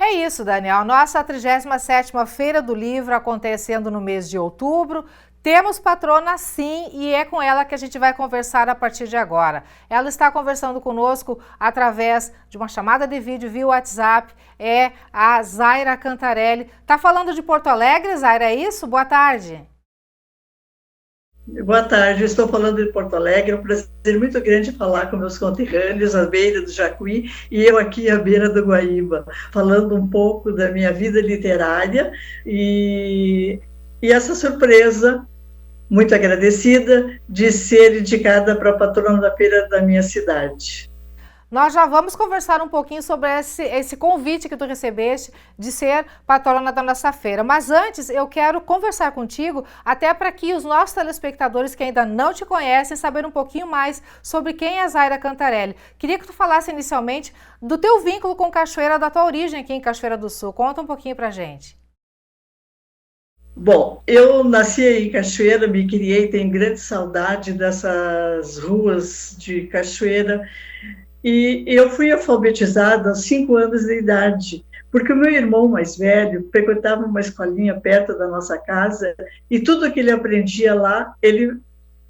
É isso, Daniel. Nossa 37ª Feira do Livro acontecendo no mês de outubro. Temos patrona sim e é com ela que a gente vai conversar a partir de agora. Ela está conversando conosco através de uma chamada de vídeo via WhatsApp, é a Zaira Cantarelli. Tá falando de Porto Alegre, Zaira, é isso? Boa tarde. Boa tarde, eu estou falando de Porto Alegre, é um prazer muito grande falar com meus conterrâneos à beira do Jacuí e eu aqui à beira do Guaíba, falando um pouco da minha vida literária e essa surpresa, muito agradecida, de ser indicada para a patrona da feira da minha cidade. Nós já vamos conversar um pouquinho sobre esse convite que tu recebeste de ser patrona da nossa feira. Mas antes, eu quero conversar contigo, até para que os nossos telespectadores que ainda não te conhecem, saber um pouquinho mais sobre quem é a Zaira Cantarelli. Queria que tu falasse inicialmente do teu vínculo com Cachoeira, da tua origem aqui em Cachoeira do Sul. Conta um pouquinho pra gente. Bom, eu nasci em Cachoeira, me criei, tenho grande saudade dessas ruas de Cachoeira. E eu fui alfabetizada aos 5 anos de idade, porque o meu irmão mais velho frequentava uma escolinha perto da nossa casa e tudo que ele aprendia lá, ele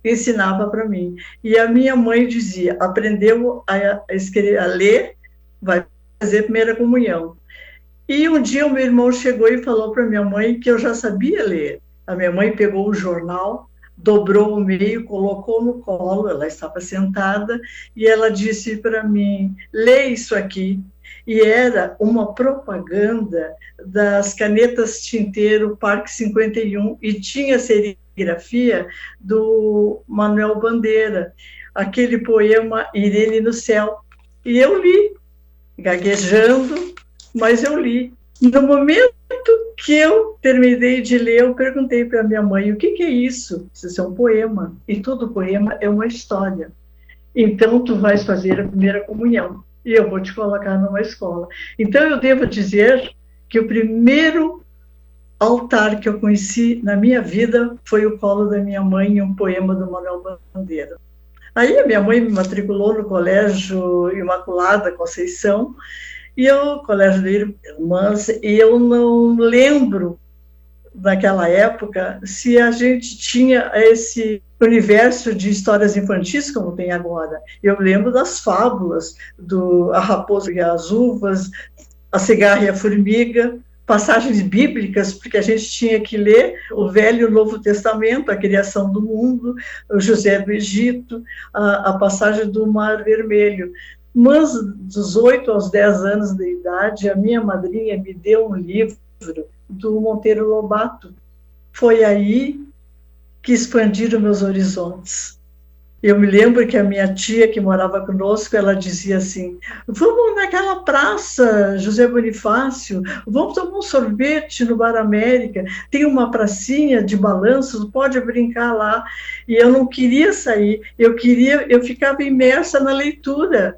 ensinava para mim. E a minha mãe dizia, aprendeu a escrever, a ler, vai fazer primeira comunhão. E um dia o meu irmão chegou e falou para minha mãe que eu já sabia ler. A minha mãe pegou o jornal, dobrou o meio, colocou no colo, ela estava sentada, e ela disse para mim, lê isso aqui. E era uma propaganda das canetas tinteiro Parque 51, e tinha serigrafia do Manuel Bandeira, aquele poema Irene no Céu. E eu li, gaguejando, mas eu li. No momento que eu terminei de ler, eu perguntei para minha mãe, o que é isso? Isso é um poema, e todo poema é uma história. Então, tu vais fazer a primeira comunhão, e eu vou te colocar numa escola. Então, eu devo dizer que o primeiro altar que eu conheci na minha vida foi o colo da minha mãe e um poema do Manuel Bandeira. Aí, a minha mãe me matriculou no Colégio Imaculada Conceição, e o Colégio de Irmãs, e eu não lembro, naquela época, se a gente tinha esse universo de histórias infantis como tem agora. Eu lembro das fábulas, A Raposa e as Uvas, A Cigarra e a Formiga, passagens bíblicas, porque a gente tinha que ler o Velho e o Novo Testamento, a criação do mundo, o José do Egito, a passagem do Mar Vermelho. Mas dos 8 aos 10 anos de idade, a minha madrinha me deu um livro do Monteiro Lobato. Foi aí que expandiram meus horizontes. Eu me lembro que a minha tia, que morava conosco, ela dizia assim, vamos naquela praça, José Bonifácio, vamos tomar um sorvete no Bar América, tem uma pracinha de balanços, pode brincar lá. E eu não queria sair, eu ficava imersa na leitura.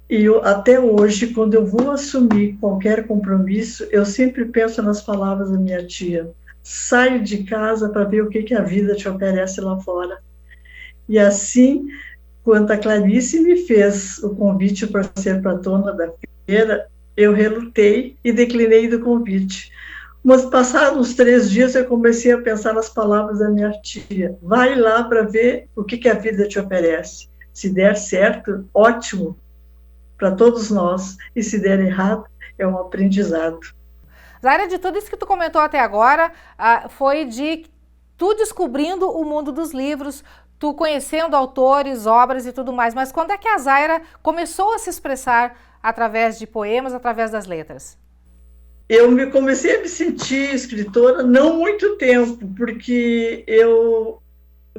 E até hoje, quando eu vou assumir qualquer compromisso, eu sempre penso nas palavras da minha tia. Sai de casa para ver o que a vida te oferece lá fora. E assim, quando a Clarice me fez o convite para ser patrona da feira, eu relutei e declinei do convite. Mas passados uns 3 dias, eu comecei a pensar nas palavras da minha tia. Vai lá para ver o que a vida te oferece. Se der certo, ótimo, para todos nós, e se der errado, é um aprendizado. Zaira, de tudo isso que tu comentou até agora, foi de tu descobrindo o mundo dos livros, tu conhecendo autores, obras e tudo mais, mas quando é que a Zaira começou a se expressar através de poemas, através das letras? Eu comecei a me sentir escritora não muito tempo, porque eu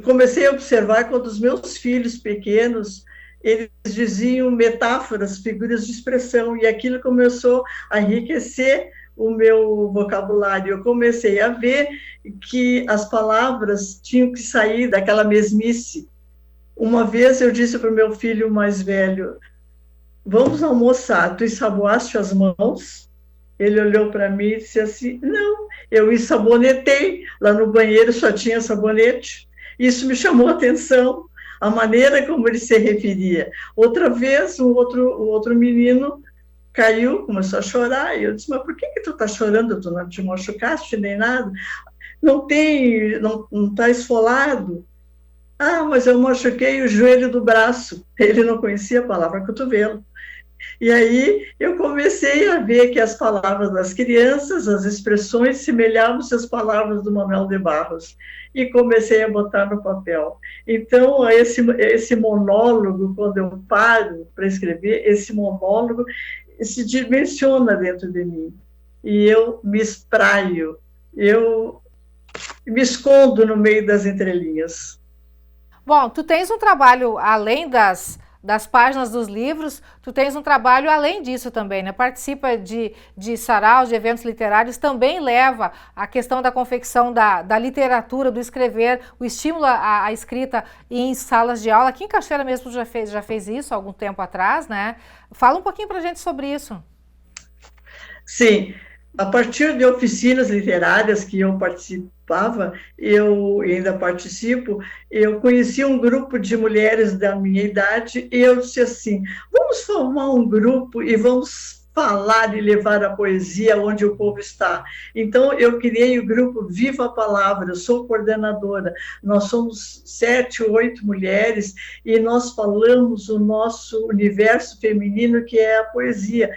comecei a observar quando os meus filhos pequenos, eles diziam metáforas, figuras de expressão, e aquilo começou a enriquecer o meu vocabulário. Eu comecei a ver que as palavras tinham que sair daquela mesmice. Uma vez eu disse para o meu filho mais velho, vamos almoçar, tu ensaboaste as mãos? Ele olhou para mim e disse assim, não, eu ensabonetei, lá no banheiro só tinha sabonete. Isso me chamou a atenção, a maneira como ele se referia. Outra vez, o outro menino caiu, começou a chorar, e eu disse, mas por que tu tá chorando? Tu não te machucaste nem nada? Não tá esfolado? Ah, mas eu machuquei o joelho do braço. Ele não conhecia a palavra cotovelo. E aí eu comecei a ver que as palavras das crianças, as expressões, semelhavam-se às palavras do Manuel de Barros. E comecei a botar no papel. Então, esse monólogo, quando eu paro para escrever, esse monólogo se dimensiona dentro de mim. E eu me espraio, eu me escondo no meio das entrelinhas. Bom, tu tens um trabalho além das páginas dos livros, tu tens um trabalho além disso também, né? Participa de saraus, de eventos literários, também leva a questão da confecção da literatura, do escrever, o estímulo à escrita em salas de aula. Aqui em Cachoeira mesmo tu já fez isso há algum tempo atrás, né? Fala um pouquinho pra gente sobre isso. Sim, a partir de oficinas literárias que eu participava, eu ainda participo, eu conheci um grupo de mulheres da minha idade e eu disse assim, vamos formar um grupo e vamos falar e levar a poesia onde o povo está. Então, eu criei o grupo Viva a Palavra, eu sou coordenadora, nós somos 7, 8 mulheres e nós falamos o nosso universo feminino, que é a poesia.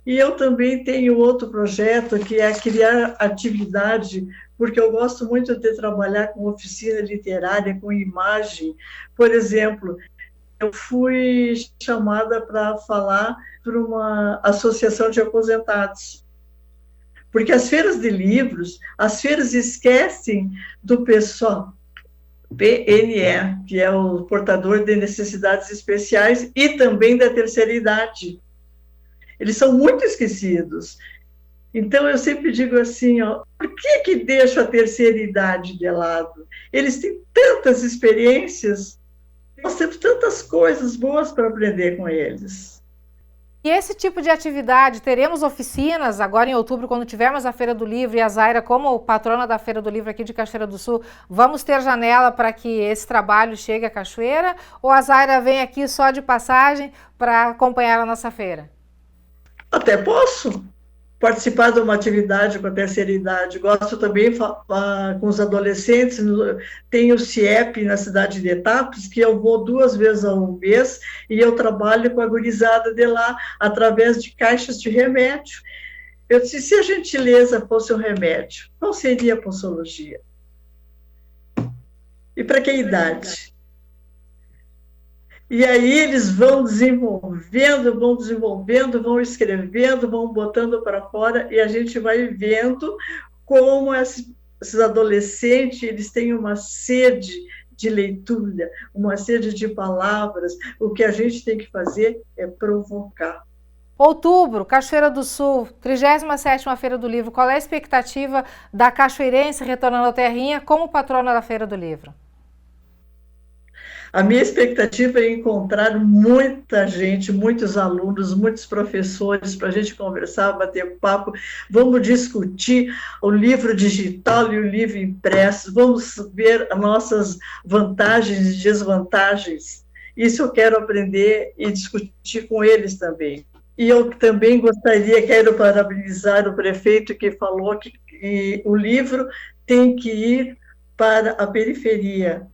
E eu também tenho outro projeto, que é criar atividade, porque eu gosto muito de trabalhar com oficina literária, com imagem. Por exemplo, eu fui chamada para falar para uma associação de aposentados, porque as feiras de livros, as feiras esquecem do pessoal, PNE, que é o portador de necessidades especiais, e também da terceira idade. Eles são muito esquecidos. Então, eu sempre digo assim, ó, por que deixo a terceira idade de lado? Eles têm tantas experiências, nós temos tantas coisas boas para aprender com eles. E esse tipo de atividade, teremos oficinas agora em outubro, quando tivermos a Feira do Livro, e a Zaira, como patrona da Feira do Livro aqui de Cachoeira do Sul, vamos ter janela para que esse trabalho chegue à Cachoeira? Ou a Zaira vem aqui só de passagem para acompanhar a nossa feira? Até posso participar de uma atividade com a terceira idade. Gosto também com os adolescentes. Tem o CIEP na cidade de Etapes, que eu vou 2 vezes ao mês e eu trabalho com a gurizada de lá através de caixas de remédio. Eu disse, se a gentileza fosse um remédio, qual seria a posologia? E para que idade? E aí eles vão desenvolvendo, vão escrevendo, vão botando para fora, e a gente vai vendo como esses adolescentes, eles têm uma sede de leitura, uma sede de palavras. O que a gente tem que fazer é provocar. Outubro, Cachoeira do Sul, 37ª Feira do Livro. Qual é a expectativa da cachoeirense retornando à terrinha como patrona da Feira do Livro? A minha expectativa é encontrar muita gente, muitos alunos, muitos professores, para a gente conversar, bater papo. Vamos discutir o livro digital e o livro impresso, vamos ver as nossas vantagens e desvantagens. Isso eu quero aprender e discutir com eles também. E eu também quero parabenizar o prefeito que falou que o livro tem que ir para a periferia.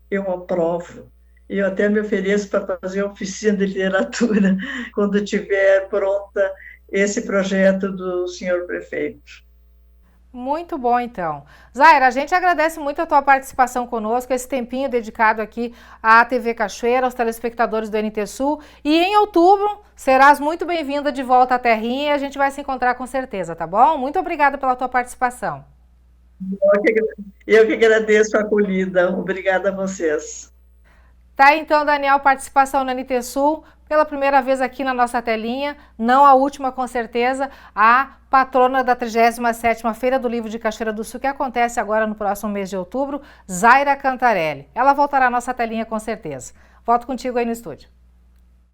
Eu aprovo. E eu até me ofereço para fazer oficina de literatura quando tiver pronta esse projeto do senhor prefeito. Muito bom, então. Zaira, a gente agradece muito a tua participação conosco, esse tempinho dedicado aqui à TV Cachoeira, aos telespectadores do NT Sul. E em outubro, serás muito bem-vinda de volta à terrinha e a gente vai se encontrar com certeza, tá bom? Muito obrigada pela tua participação. Eu que agradeço a acolhida. Obrigada a vocês. Tá aí, então, Daniel, participação na NT Sul, pela primeira vez aqui na nossa telinha, não a última com certeza, a patrona da 37ª Feira do Livro de Cachoeira do Sul, que acontece agora no próximo mês de outubro, Zaira Cantarelli. Ela voltará à nossa telinha com certeza. Volto contigo aí no estúdio.